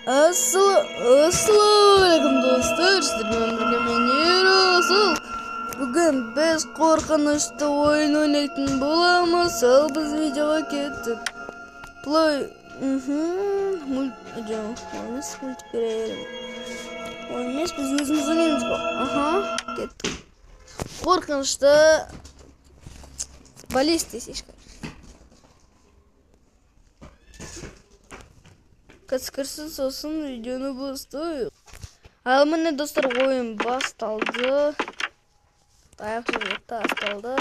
Assalamualaikum dostlar, sizlerle birlikte men Rasul. Bugün biz korkunçlu oyun oynayacak bo'lamiz. Biz videoga ketdik. Play multiplayer. Oynamayız, biz özümüz oynayamiz. Aha, ketdik. Korkunçlu ballistik. Kaskırsız olsun videonu bastı. Almanya dostlar oyun bastıldı. Ayak sürüyette bastıldı.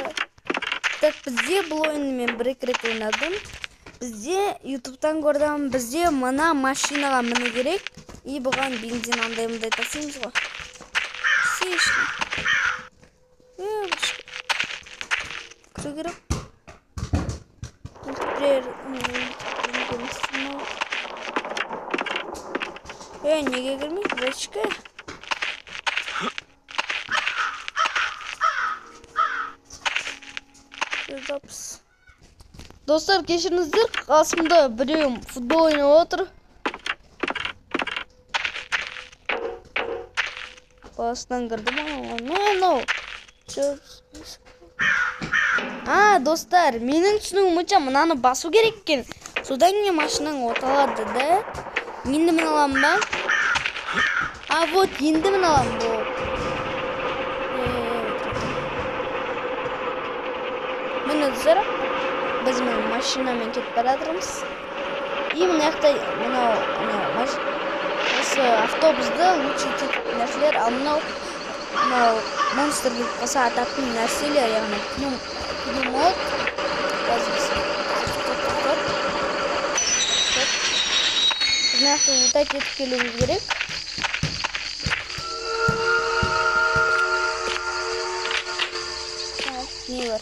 Так bizde bu oyunu men bir rет oynadım. Bizde YouTube'dan gördüm. Bizde mana maşinaga mine gerek. И bugan benzin andayımda tasayımız go. Сеш. Кіру керек. Неге кірмейді, бәшкі? Достар, кешіріңіздер, қасымда біреуім футбол ойнап отыр. Басынан кірдім анау. Достар, менің түсінігім бойынша мынаны басу керек екен. Содан кейін машинаң оталады да. Енді мен аламын ба? Вот, енді мен аламын бұл. Мені дүзір, біз мен машинамен кетіп барадырмыз. И мына жақта осы автобусты лучше кетіп нәрселер, ал мынау монстр келіп қалса ататын нәрселер, яғни пневмат. Мына жақта өта кетіп келуіміз керек. Не бар?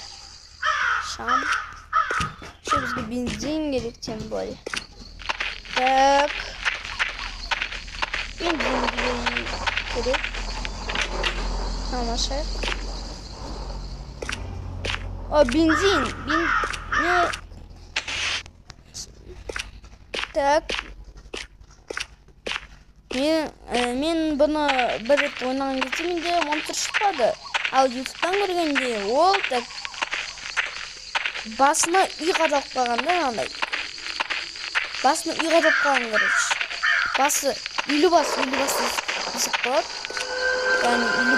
Шам. Еще бізге бензин керек, тем более. Так. Бензин керек. Алмашайық. Бензин. Так. Мен бұны бір рет ойнаған кезде менде монстр шықпады. Ал YouTube'дан көргенде ол так басына үй қадалып қалғанда андай. Басына үй қадалып қалған керек. Басы үйлі бас десек болады. Яғни үйлі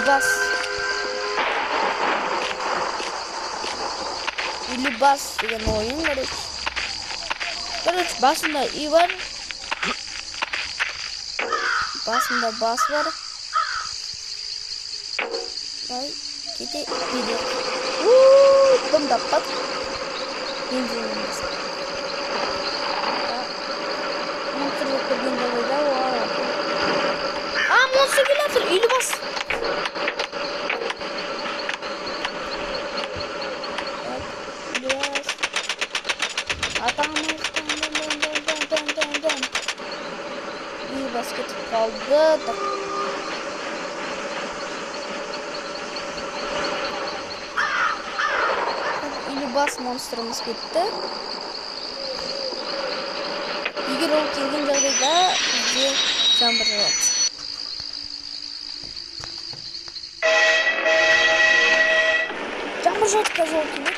бас деген ойын керек. Короче, басында үй бар. Басында бас бар. Дай, кете берек. Дымдап бат. Бензиніміз. Монстрлық көргенде ойда, монстр келатыр, үйлі бас. Атамыз. Үйлі бас кетіп қалды. Бас монстрымыз кетті. Егер ол келген жағдайда бізде жаңбыр жауады. Жаңбыр жауады қазір ол келеді.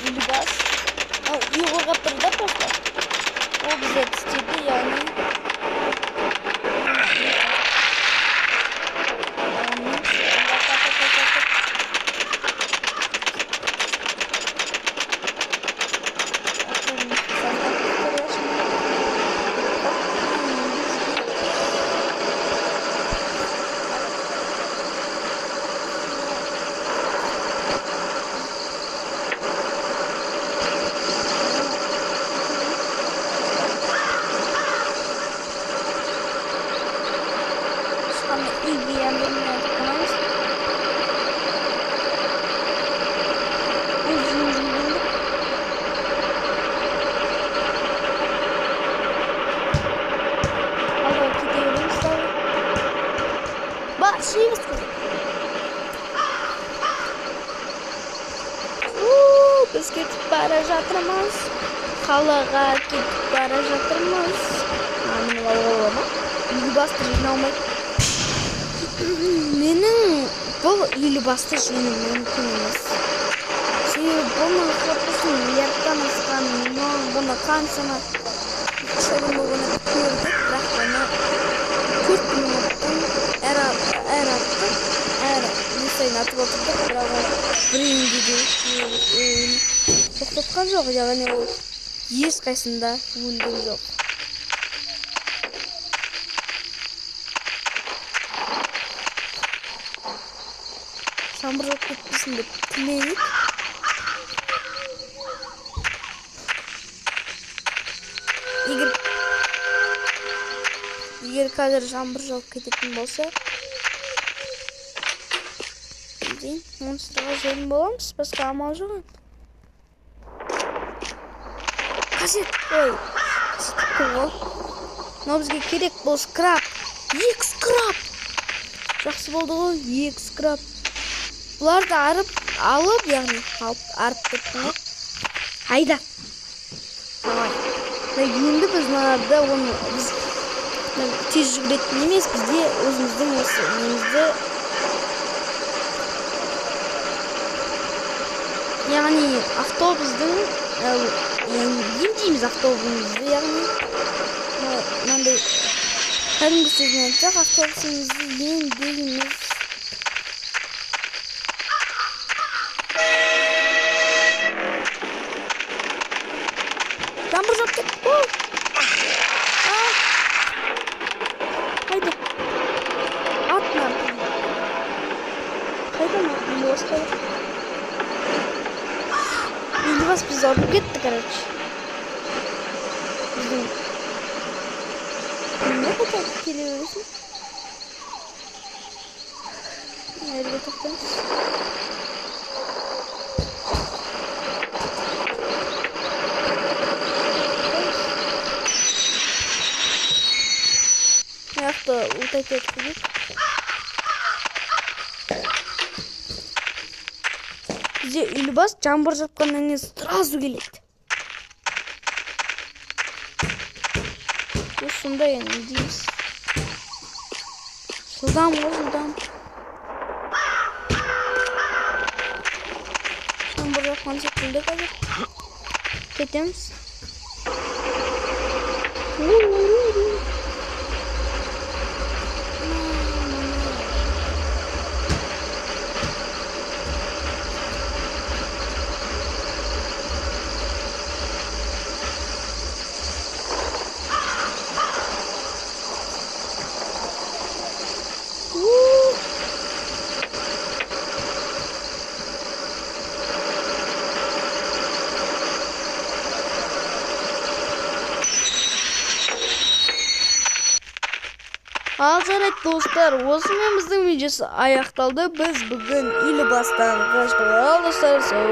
Үйлі бас. Үй қорғап тұрды просто. Ол бізде істеді, яғни жатырмыз. Қалаға кетіп бара жатырмыз. Менің алғалама. Үйлі басты жиналмайды. Менің бұл үйлі басты жиным мүмкін емес. Себебі бұның қопысын миллиардтан асқан, бұны қаншама шырымығыны көрдік, бірақ бұны 4 минуттың әр аттық, әр несайын атып отырдық, бірақ біреуінде де тоқтатқан жоқ, яғни ол ешқайсында өлген жоқ. Жаңбыр жауып кетпесін деп тілейік. Егер қазір жаңбыр жауып кететін болса, монстрға жем боламыз, басқа амал жоқ. Қасет, қол. Мынау бізге керек бұл скраб. 2 скраб. Жақсы болды ғой, 2 скраб. Бұларды алып, яғни арып кеттің. Айда. Енді біз мынада оны тез жүгіретін емес, бізде өзіміздің немізді, яғни автобустың емдейміз автобусымызды, яғни мынандай кәдімгі сөзбен айтсақ, автобусымызды емдейміз. Жаңбыр жауып кетті. Қайда? Атынан. Қайда ма? Үйлібас қайда? Үйлібас бізді ұрып кетті, короче. Біздің не қайтады? Келе бересің? Әлге тоқтаймыз. Аяқты ұлтайт еткізіп. Бізде үйлібас жаңбыр жапқаннан кейін сразу келеді. Сонда енді дейміз. Жылдам ғой, жылдам. Жаңбыр жапқан секілді қазір. Кетеміз. Ал жарайды достар, осымен біздің видеосы аяқталды. Біз бүгін үйлі бастан қаштық. Ал достар,